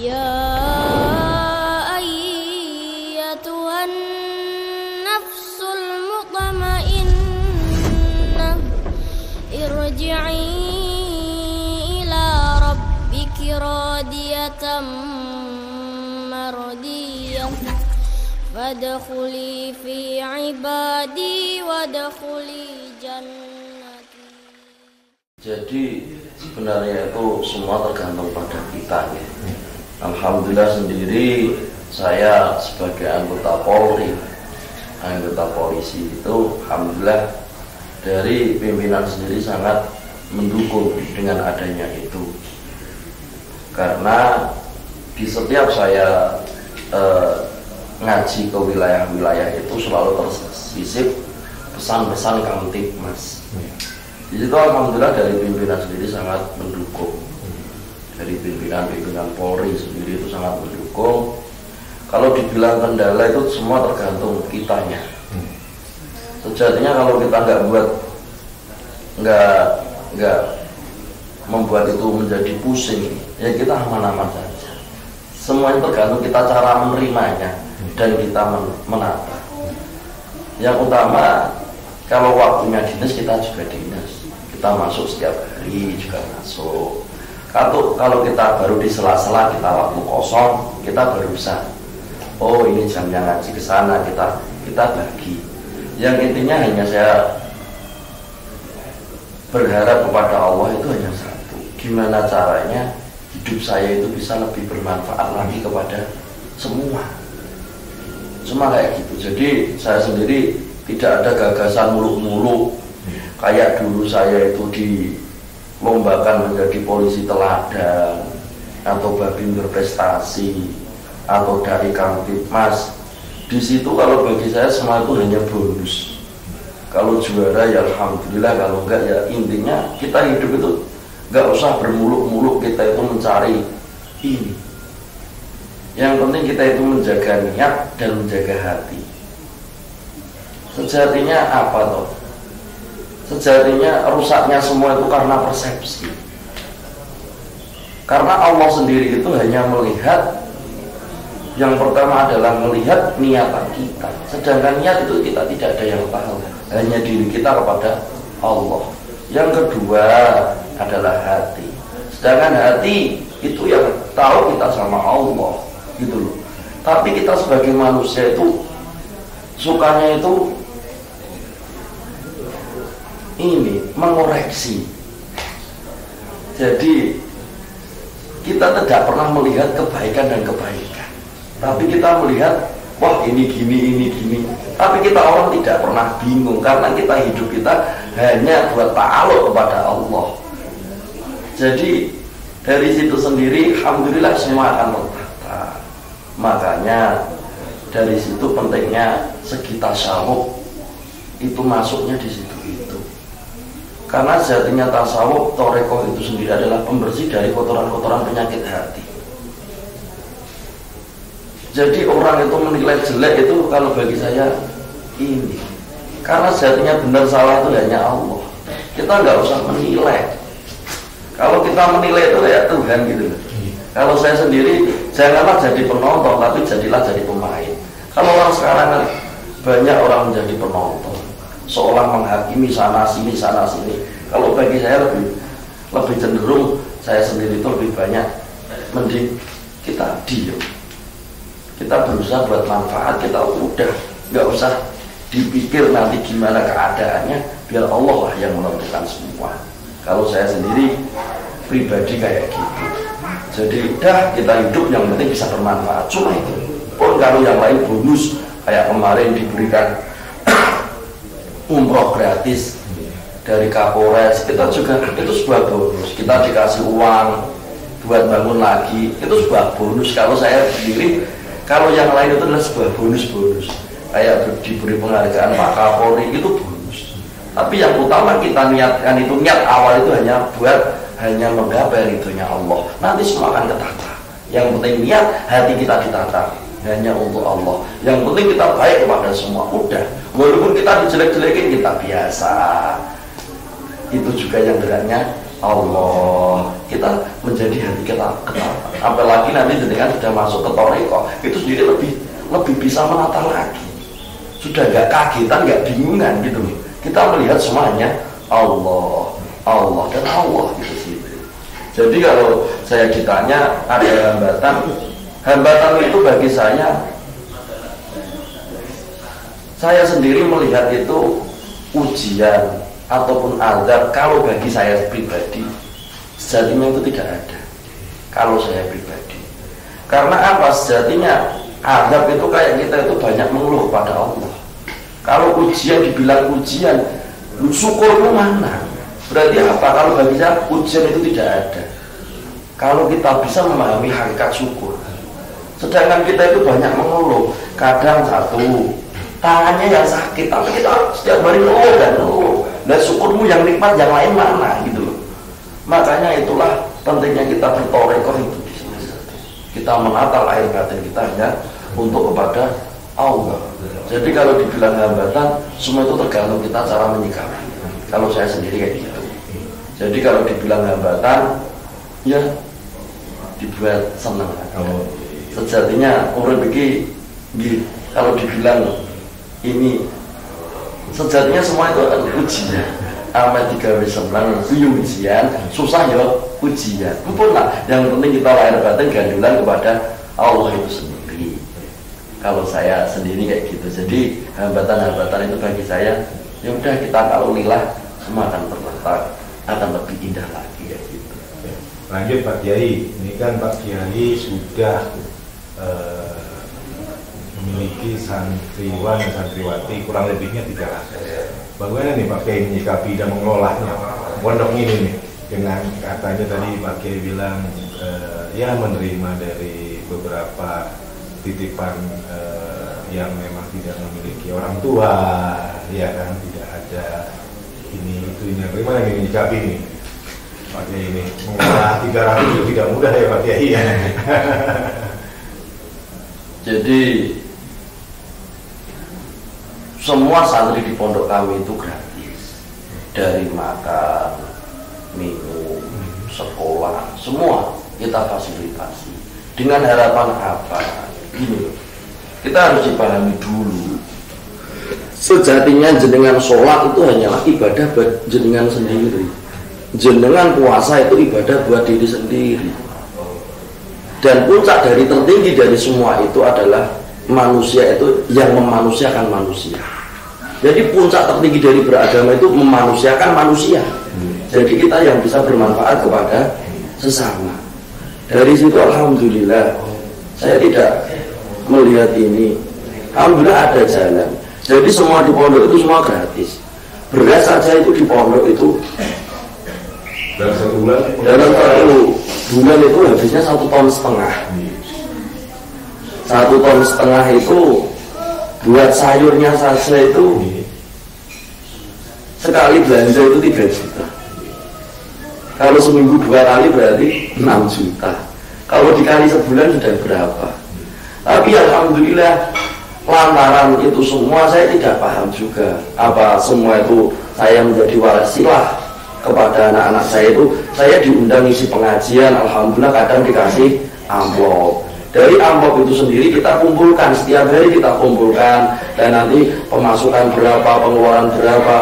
يا أيتها النفس المطمئنة ارجعي إلى ربك راضية مرضية فادخلي في عبادي وادخلي jannati. Jadi sebenarnya itu semua tergantung pada kita ya. Alhamdulillah sendiri saya sebagai anggota Polri, anggota polisi itu alhamdulillah dari pimpinan sendiri sangat mendukung dengan adanya itu. Karena di setiap saya ngaji ke wilayah-wilayah itu selalu tersisip pesan-pesan Kamtibmas. Di situ alhamdulillah dari pimpinan sendiri sangat mendukung. Dari pimpinan Polri sendiri itu sangat mendukung. Kalau dibilang kendala itu semua tergantung kitanya. Sejatinya kalau kita nggak membuat itu menjadi pusing, ya kita aman-aman saja. Semuanya tergantung kita cara menerimanya dan kita menata. Yang utama kalau waktunya dinas kita juga dinas, kita masuk setiap hari juga masuk. Kalau kita baru di sela-sela kita waktu kosong kita berusaha. Oh ini jamnya ngaji ke sana kita bagi. Yang intinya hanya saya berharap kepada Allah itu hanya satu. Gimana caranya hidup saya itu bisa lebih bermanfaat lagi kepada semua. Cuma kayak gitu. Jadi saya sendiri tidak ada gagasan muluk-muluk kayak dulu saya itu dilombakan menjadi polisi teladan atau babin berprestasi atau dari Kamtibmas. Di situ kalau bagi saya semua itu hanya bonus. Kalau juara ya alhamdulillah, kalau enggak ya intinya kita hidup itu enggak usah bermuluk-muluk kita itu mencari ini. Yang penting kita itu menjaga niat dan menjaga hati. Sejatinya apa toh? Sejatinya rusaknya semua itu karena persepsi. Karena Allah sendiri itu hanya melihat, yang pertama adalah melihat niatan kita. Sedangkan niat itu kita tidak ada yang tahu, hanya diri kita kepada Allah. Yang kedua adalah hati. Sedangkan hati itu yang tahu kita sama Allah, gitu loh. Tapi kita sebagai manusia itu sukanya itu ini mengoreksi. Jadi kita tidak pernah melihat kebaikan dan kebaikan, tapi kita melihat wah ini gini. Tapi kita orang tidak pernah bingung karena kita hidup kita hanya buat ta'aluk kepada Allah. Jadi dari situ sendiri alhamdulillah semua akan tertata. Makanya dari situ pentingnya segi tasawuf itu masuknya di situ itu. Karena sejatinya tasawuf torekoh itu sendiri adalah pembersih dari kotoran-kotoran penyakit hati. Jadi orang itu menilai jelek itu kalau bagi saya ini. Karena sejatinya benar salah itu hanya Allah. Kita nggak usah menilai. Kalau kita menilai itu ya Tuhan gitu loh. Kalau saya sendiri janganlah jadi penonton, tapi jadilah jadi pemain. Kalau orang sekarang kan banyak orang menjadi penonton, seolah menghakimi sana sini. Kalau bagi saya lebih cenderung saya sendiri itu lebih banyak mending kita diam. Kita berusaha buat manfaat, kita udah nggak usah dipikir nanti gimana keadaannya, biar Allah lah yang menentukan semua. Kalau saya sendiri pribadi kayak gitu. Jadi udah kita hidup yang penting bisa bermanfaat, cuma itu. Pun kalau yang lain bonus kayak kemarin diberikan umroh gratis dari Kapolres, kita juga itu sebuah bonus. Kita dikasih uang buat bangun lagi, itu sebuah bonus. Kalau saya sendiri, kalau yang lain itu adalah sebuah bonus. Kayak diberi penghargaan Pak Kapolri itu bonus. Tapi yang utama kita niatkan itu, niat awal itu hanya menggapai ridhonya Allah. Nanti semua akan ketata. Yang penting niat hati kita ditata hanya untuk Allah. Yang penting kita baik kepada semua. Udah, walaupun kita dijelek-jelekin kita biasa. Itu juga yang beratnya Allah, kita menjadi hati kita ketata. Apalagi nanti dengan sudah masuk ke toreko, itu sendiri lebih bisa menata lagi. Sudah gak kagetan, gak bingungan gitu. Kita melihat semuanya Allah, Allah dan Allah gitu sih. Jadi kalau saya ditanya ada hambatan itu bagi saya sendiri melihat itu ujian ataupun azab. Kalau bagi saya pribadi sejatinya itu tidak ada. Kalau saya pribadi, karena apa? Sejatinya azab itu kayak kita itu banyak mengeluh pada Allah. Kalau ujian dibilang ujian, syukurmu mana? Berarti apa? Kalau bagi saya ujian itu tidak ada. Kalau kita bisa memahami hakikat syukur. Sedangkan kita itu banyak mengeluh. Kadang satu tangannya yang sakit, tapi kita setiap hari mengeluh dan mengeluh. Dan syukurmu yang nikmat yang lain mana gitu loh. Makanya itulah pentingnya kita bertorekoh itu di sini. Kita menata lahir batin kita hanya untuk kepada Allah. Jadi kalau dibilang hambatan, semua itu tergantung kita cara menyikapi. Kalau saya sendiri kayak gitu. Jadi kalau dibilang hambatan, ya dibuat senang. Sejatinya orang begini, kalau dibilang ini, sejatinya semua itu ujian. Amat digawe senang, itu ujian, susah ya ujian. Mumpun lah, yang penting kita lahir batin gandulan kepada Allah itu sendiri. Kalau saya sendiri kayak gitu. Jadi hambatan-hambatan itu bagi saya, ya udah kita kalau lillah semua akan terletak, akan lebih indah lagi ya gitu. Lanjut Pak Kiai, ini kan Pak Kiai sudah memiliki santriwan dan santriwati kurang lebihnya 300. Bagaimana nih Pak Kiai menyikapi dan mengelolanya pondok ini nih, dengan katanya tadi Pak Kiai bilang ya menerima dari beberapa titipan yang memang tidak memiliki orang tua, ya kan, tidak ada ini itu ini. Bagaimana nih menyikapi nih Pak Kiai ini? Mengolah 300 itu tidak mudah ya Pak Kiai ya. Jadi semua santri di pondok kami itu gratis, dari makan, minum, sekolah, semua kita fasilitasi. Dengan harapan apa? Gini, kita harus dipahami dulu. Sejatinya jenengan sholat itu hanyalah ibadah buat jenengan sendiri. Jenengan puasa itu ibadah buat diri sendiri. Dan puncak dari tertinggi dari semua itu adalah manusia itu yang memanusiakan manusia. Jadi puncak tertinggi dari beragama itu memanusiakan manusia. Jadi kita yang bisa bermanfaat kepada sesama. Dari situ alhamdulillah saya tidak melihat ini. Alhamdulillah ada jalan. Jadi semua di pondok itu semua gratis. Beras saja itu di pondok itu dalam satu bulan itu habisnya 1,5 ton. 1,5 ton itu buat sayurnya saja itu sekali belanja itu 3 juta. Kalau seminggu 2 kali berarti 6 juta. Kalau dikali sebulan sudah berapa? Tapi alhamdulillah lantaran itu semua saya tidak paham juga apa semua itu saya menjadi wasilah kepada anak-anak saya itu. Saya diundang isi pengajian, alhamdulillah kadang dikasih amplop. Dari amplop itu sendiri kita kumpulkan, setiap hari kita kumpulkan, dan nanti pemasukan berapa, pengeluaran berapa,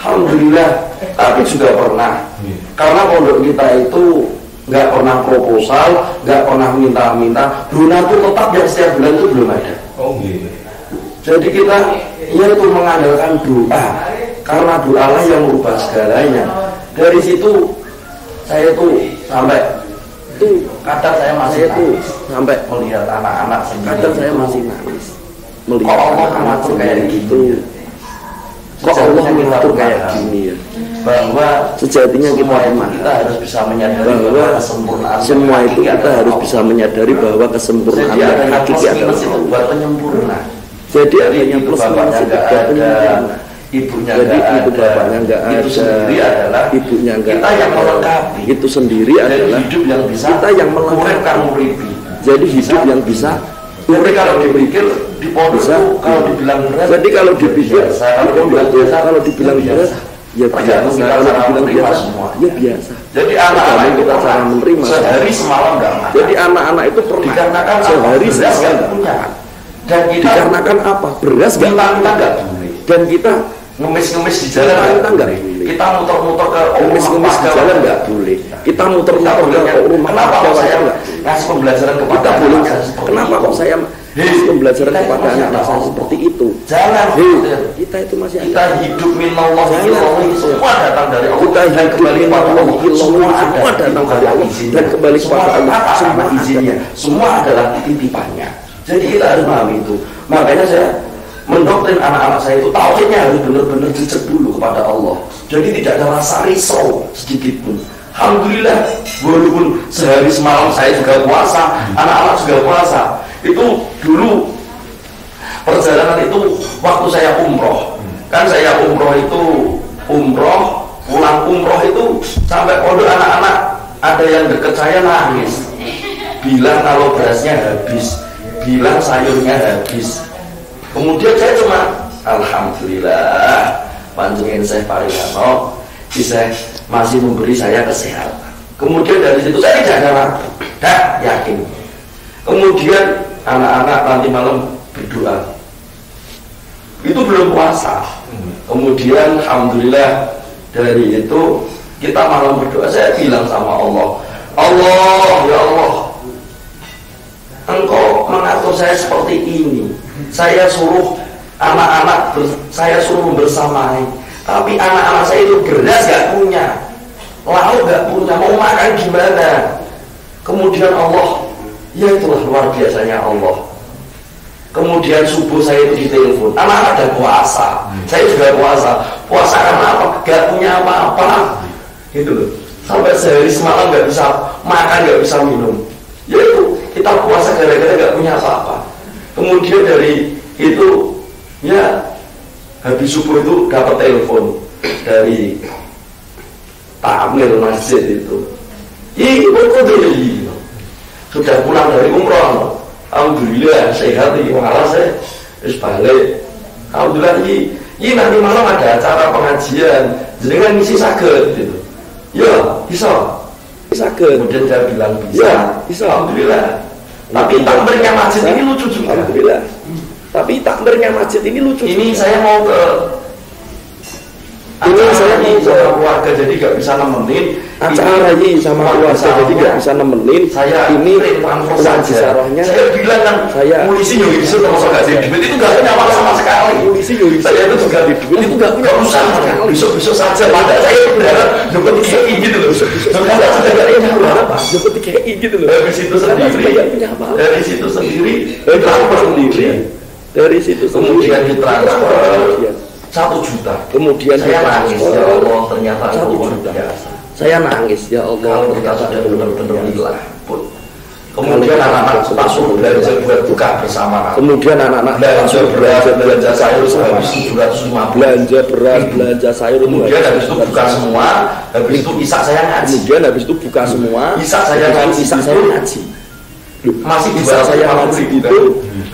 alhamdulillah. Tapi juga pernah, karena pondok kita itu nggak pernah proposal, nggak pernah minta-minta, lunas itu tetap yang setiap bulan itu belum ada. Jadi kita ya itu mengandalkan doa, karena doa lah yang merubah segalanya. Dari situ saya tuh sampai itu kadang saya masih nangis sampai melihat anak-anak sendiri. Kadang saya masih nangis melihat Allah mengatur kayak gitu. Kok Allah mengatur kayak gini ya? Bahwa sejatinya kita harus bisa menyadari bahwa kesempurnaan semua itu kita harus bisa menyadari bahwa kesempurnaan yang hakiki adalah buat penyempurna. Jadi adanya plus minus itu ada, ibunya jadi ibu bapaknya nggak ada, itu sendiri adalah ibunya nggak kita yang melengkapi. Itu sendiri adalah hidup yang bisa kita yang melengkapi. Jadi hidup yang bisa. Jadi kalau dipikir di pondok itu kalau dibilang berat, jadi kalau dipikir kalau dibilang berat Ya biasa, kita kalau cara dibilang menerima biasa, semua. ya biasa. Jadi anak-anak itu kita cara menerima. sehari semalam nggak makan. Jadi anak-anak itu pernah dikarenakan sehari beras semalam nggak punya. Dan kita dikarenakan apa? Beras kita nggak nggak boleh. dan kita Ngemis-ngemis di jalan kita nggak boleh. boleh. Kita muter-muter ke ngemis-ngemis di jalan nggak boleh. Kita muter-muter ke rumah. Kenapa kok saya nggak? ngasih pembelajaran kepada Kita anak boleh. saya seperti Kenapa itu? kok saya ngasih pembelajaran kepada anak saya seperti itu? Jangan. Kita itu masih Kita hidup minallah semua datang dari Allah. Kita Dan kembali kepada Allah. semua datang dari Allah dan kembali kepada Allah. Semua izinnya, semua adalah titipannya. Jadi kita harus memahami itu. Makanya saya mendoktrin anak-anak saya itu tauhidnya harus benar-benar dicek dulu kepada Allah. Jadi tidak ada rasa risau sedikit pun. Alhamdulillah, walaupun sehari semalam saya juga puasa, anak-anak juga puasa. Itu dulu perjalanan itu waktu saya umroh. Kan saya umroh itu pulang umroh itu sampai pondok anak-anak ada yang deket saya nangis. Bilang kalau berasnya habis, bilang sayurnya habis. Kemudian saya cuma alhamdulillah panjenengan saya Parihano bisa masih memberi saya kesehatan. Kemudian dari situ saya tidak ada ragu, yakin. Kemudian anak-anak nanti malam berdoa. Itu belum puasa. Kemudian alhamdulillah dari itu kita malam berdoa. Saya bilang sama Allah, Allah ya Allah, Engkau mengatur saya seperti ini. Saya suruh anak-anak saya suruh bersamai, tapi anak-anak saya itu beras gak punya, lauk gak punya, mau makan gimana? Kemudian Allah, ya itulah luar biasanya Allah. Kemudian subuh saya itu ditelepon, anak-anak ada puasa, saya juga puasa karena apa? Gak punya apa-apa, gitu loh. Sampai sehari semalam gak bisa makan, gak bisa minum. Ya itu kita puasa gara-gara gak punya apa-apa. Kemudian dari itu ya habis subuh itu dapat telepon dari takmir masjid itu. Sudah pulang dari umroh. Alhamdulillah sehat ini malah saya terus balik. Alhamdulillah ini nanti malam ada acara pengajian. Jenengan ngisi saged gitu. Ya bisa. Kemudian saya bilang bisa. Ya, bisa. Alhamdulillah. Tapi takmirnya masjid ini lucu juga. Alhamdulillah. Tapi takmirnya masjid ini lucu. Ini juga. Saya mau ke saya mau sama keluarga jadi gak bisa nemenin acara ini sama keluarga jadi gak bisa nemenin. Saya ini pulang ziarahnya. Saya bilang kan saya polisi nyuri bisa termasuk gak sih duit itu gak punya apa sama sekali. Polisi nyuri saya itu juga di duit itu gak punya usah sekali. Besok saja padahal saya berharap dapat TKI gitu loh. Sebenarnya sudah gak punya apa dapat TKI gitu loh. Dari situ sendiri dari situ kemudian ditransfer 1 juta. Kemudian saya nangis, ya Allah ternyata 1 juta. Saya nangis, ya Allah ternyata sudah benar-benar hilang pun. Kemudian anak-anak tak suruh belanja buat buka bersama. Kemudian anak-anak belanja sayur habis 750. Belanja beras, belanja sayur. Kemudian habis itu buka semua. Habis itu isak saya ngaji. Kemudian habis itu buka semua. Isak saya ngaji. Masih bisa saya ngaji itu.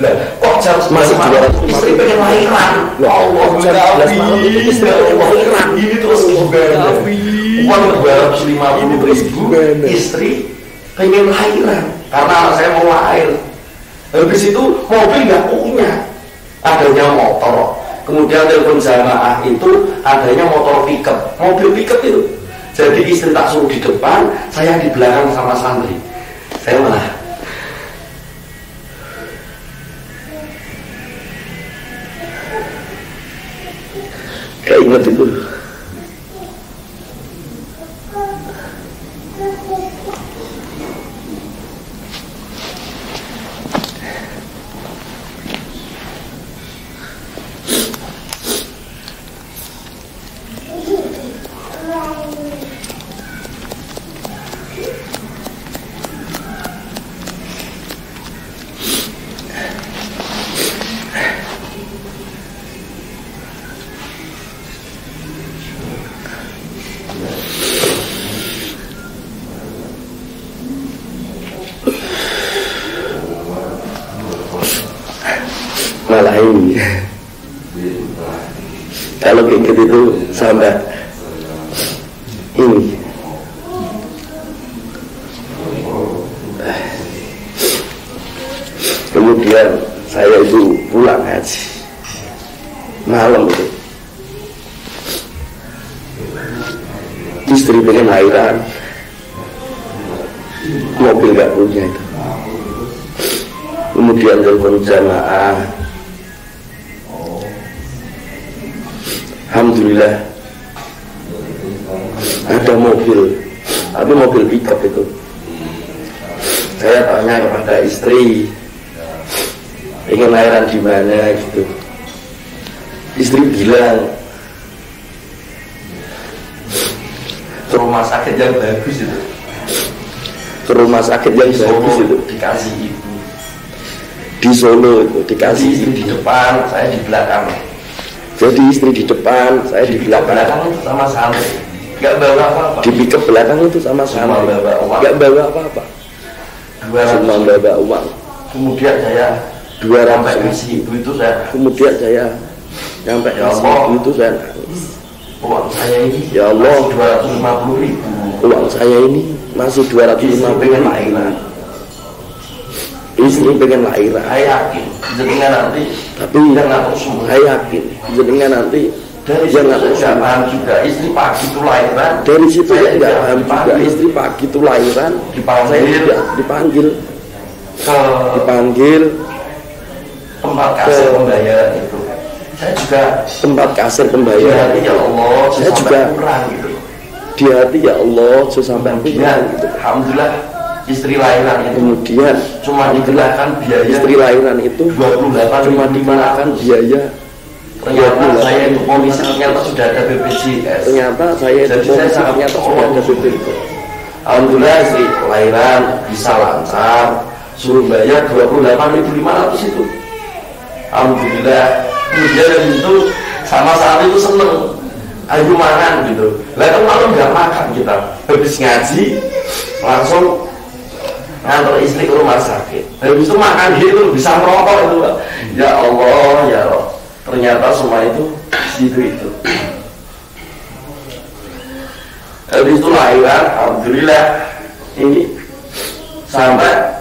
Lah, kok jam masih 200 istri pengen lahiran. Ya Allah, jam 11 malam itu istri pengen lahiran. Ini terus gimana? Uang 250.000 istri pengen lahiran karena anak saya mau lahir. Habis itu mobil nggak punya, adanya motor. Kemudian telepon jamaah itu adanya motor pickup, mobil pickup itu. Jadi istri tak suruh di depan, saya di belakang sama santri. Saya malah kayak inget itu. Malah ini kalau kayak gitu itu sampai Kemudian saya itu pulang haji malam itu, istri pengen lahiran, mobil gak punya itu. Kemudian telepon jamaah, alhamdulillah ada mobil, tapi mobil pickup itu. Saya tanya kepada istri, ingin lahiran di mana gitu. Istri bilang ke rumah sakit yang bagus itu, ke rumah sakit yang bagus itu, dikasih ibu di Solo itu, dikasih istri di depan, saya di belakang. Jadi istri di depan, saya di belakang. Belakang itu sama santri, nggak bawa apa-apa. Di pickup belakang itu sama Cuma santri, bawa uang. nggak bawa apa-apa, 200. cuma bawa uang. Kemudian saya 200. sampai kasih ibu itu saya, Kemudian saya nyampe Ya kasih Allah. ibu itu saya nangis. uang saya ini Ya Allah. 250.000. Uang saya ini masih 250 pengen ribu. lahiran. Istri pengen lahiran. Saya yakin jenengan nanti Tapi yang ngatur semua. saya yakin jenengan nanti Dari yang situ ngatur saya nggak semua. paham juga, istri pagi itu lahiran. Dari situ saya saya nggak tidak paham juga, dipanggil. istri pagi itu lahiran, Dipanggil. saya tidak dipanggil, Ke dipanggil tempat kasir pembayaran itu. Saya juga tempat kasir ya pembayaran. ya Allah, Saya sampai juga kurang gitu. di hati, ya Allah, sampai Kemudian kurang gitu. alhamdulillah istri lahiran itu Kemudian cuma dikenakan biaya istri lahiran itu 28.500. cuma dikenakan biaya. Ternyata saya itu polisi, ternyata sudah ada BPJS. Ternyata saya itu Jadi saya polisi, sangat ternyata sudah ada BPJS. Alhamdulillah istri lahiran bisa lancar, suruh bayar 28.500 itu. Alhamdulillah. Kemudian dari itu sama saat itu seneng, ayo makan gitu. Lah kan malam nggak makan kita, habis ngaji langsung ngantar istri ke rumah sakit. Habis itu makan gitu bisa merokok itu, Pak. Ya Allah ya Allah. Ternyata semua itu itu. Habis itu lahiran, alhamdulillah ini sampai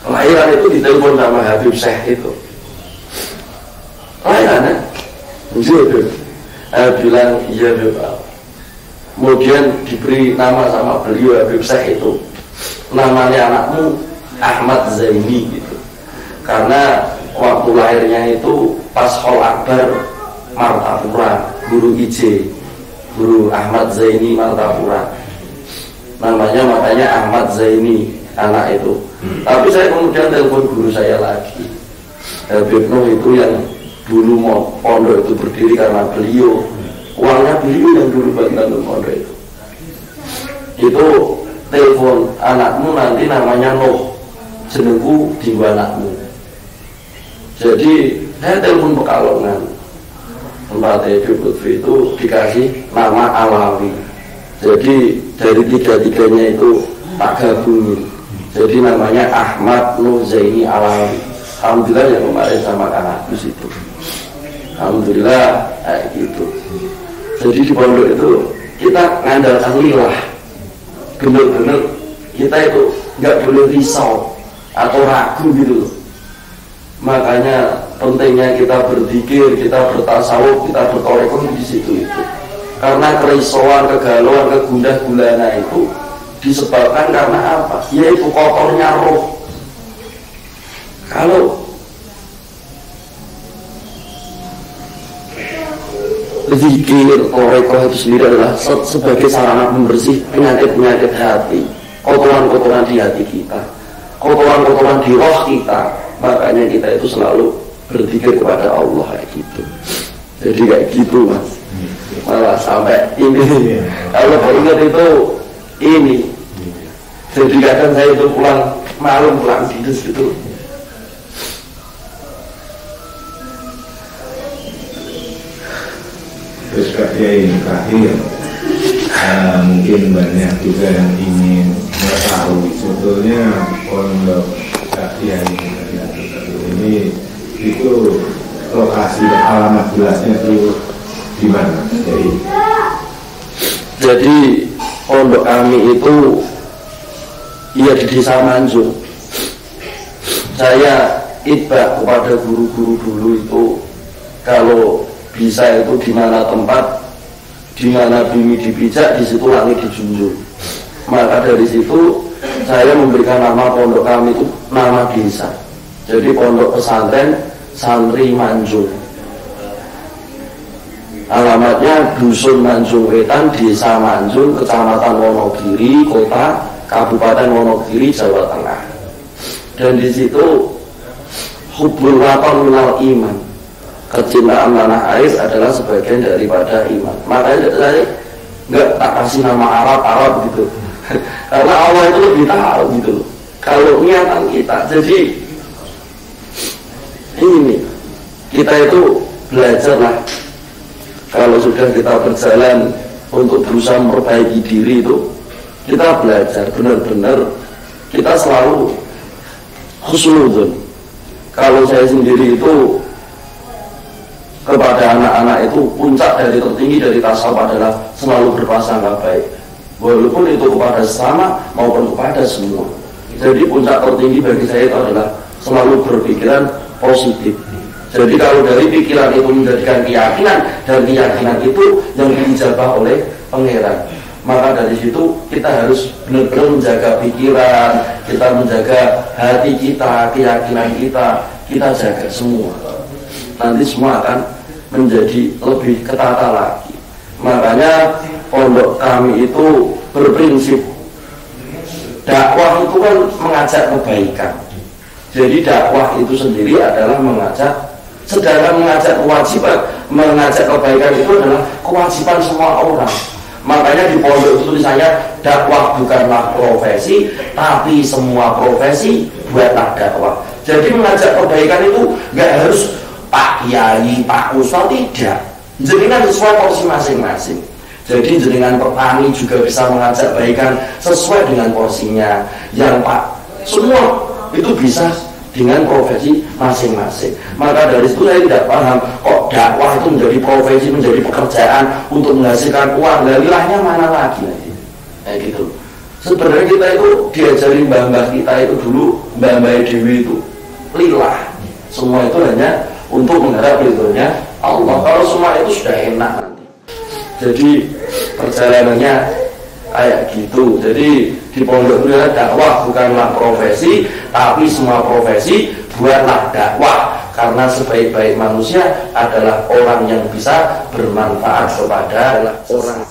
lahiran itu ditelepon sama Habib Syekh itu. Lahiran ya? Iya, bilang iya Pak. Kemudian diberi nama sama beliau Habib Syekh itu. Namanya anakmu Ahmad Zaini gitu. Karena waktu lahirnya itu pas Hol Akbar Martapura, guru IJ, guru Ahmad Zaini Martapura. Namanya makanya Ahmad Zaini anak itu. Tapi saya kemudian telepon guru saya lagi, Habib Nuh itu yang dulu mau pondok itu berdiri karena beliau, uangnya beliau yang dulu bangun pondok itu. Itu telepon anakmu nanti namanya Nuh, jenengku di anakmu. Jadi saya telepon Pekalongan, tempat Habib Lutfi itu dikasih nama Alawi. Jadi dari tiga-tiganya itu tak gabungin, jadi namanya Ahmad Nuh Zaini Alawi. Alhamdulillah yang kemarin sama Kang Agus itu, alhamdulillah kayak gitu. Jadi di pondok itu kita ngandalkan lillah, bener-bener kita itu nggak boleh risau atau ragu gitu loh. Makanya pentingnya kita berzikir, kita bertasawuf, kita bertorekon di situ itu. Karena kerisauan, kegalauan, kegundah gulana itu disebabkan karena apa? Yaitu kotornya roh. Kalau zikir, torekon itu sendiri adalah sebagai sarana pembersih penyakit-penyakit hati, kotoran-kotoran di hati kita, kotoran-kotoran di roh kita. Makanya kita itu selalu berzikir kepada Allah kayak gitu. Jadi kayak gitu Mas. Malah sampai ini kalau ingat itu ini. Jadi kadang saya itu pulang malam, pulang dinas gitu. Terus Pak Kiai terakhir, mungkin banyak juga yang ingin mengetahui sebetulnya pondok Pak Kiai ini itu lokasi alamat jelasnya itu di mana? Jadi pondok kami itu ya di Desa Manjung. Saya itba kepada guru-guru dulu itu, kalau bisa itu di mana tempat, di mana bumi dipijak, di situ langit dijunjung. Maka dari situ saya memberikan nama pondok kami itu nama desa. Jadi pondok pesantren Santri Manjung. Alamatnya Dusun Manjung Wetan, Desa Manjung, Kecamatan Wonogiri, Kota Kabupaten Wonogiri, Jawa Tengah. Dan di situ hubbul watan minal iman, kecintaan tanah air adalah sebagian daripada iman. Makanya saya nggak tak kasih nama Arab gitu, karena Allah itu lebih tahu gitu. Kalau niatan kita, jadi ini kita itu belajarlah. Kalau sudah kita berjalan untuk berusaha memperbaiki diri itu, kita belajar benar-benar kita selalu husnudzon. Kalau saya sendiri itu kepada anak-anak itu puncak dari tertinggi dari tasawuf adalah selalu berprasangka baik, walaupun itu kepada sesama maupun kepada semua. Jadi puncak tertinggi bagi saya itu adalah selalu berpikiran positif. Jadi kalau dari pikiran itu menjadikan keyakinan, dan keyakinan itu yang dijabah oleh Pangeran, maka dari situ kita harus benar-benar menjaga pikiran, kita menjaga hati kita, keyakinan kita jaga semua. Nanti semua akan menjadi lebih ketata lagi. Makanya pondok kami itu berprinsip dakwah itu kan mengajak kebaikan. Jadi dakwah itu sendiri adalah mengajak, sedangkan mengajak kewajiban, mengajak kebaikan itu adalah kewajiban semua orang. Makanya di pondok itu tulisannya dakwah bukanlah profesi, tapi semua profesi buatlah dakwah. Jadi mengajak kebaikan itu nggak harus Pak Kiai, Pak Ustaz, tidak. Jenengan sesuai porsi masing-masing. Jadi jenengan petani juga bisa mengajak kebaikan sesuai dengan porsinya. Yang Pak semua itu bisa dengan profesi masing-masing. Maka dari situ saya tidak paham kok dakwah itu menjadi profesi, menjadi pekerjaan untuk menghasilkan uang. Lilahnya mana lagi nanti? Kayak gitu. Sebenarnya kita itu diajari mbah-mbah kita itu dulu, mbah-mbah Dewi itu lillah. Semua itu hanya untuk mengharap ridhonya Allah. Kalau semua itu sudah enak nanti. Jadi perjalanannya kayak gitu. Jadi di pondok itu dakwah bukanlah profesi, tapi semua profesi buatlah dakwah. Karena sebaik-baik manusia adalah orang yang bisa bermanfaat kepada orang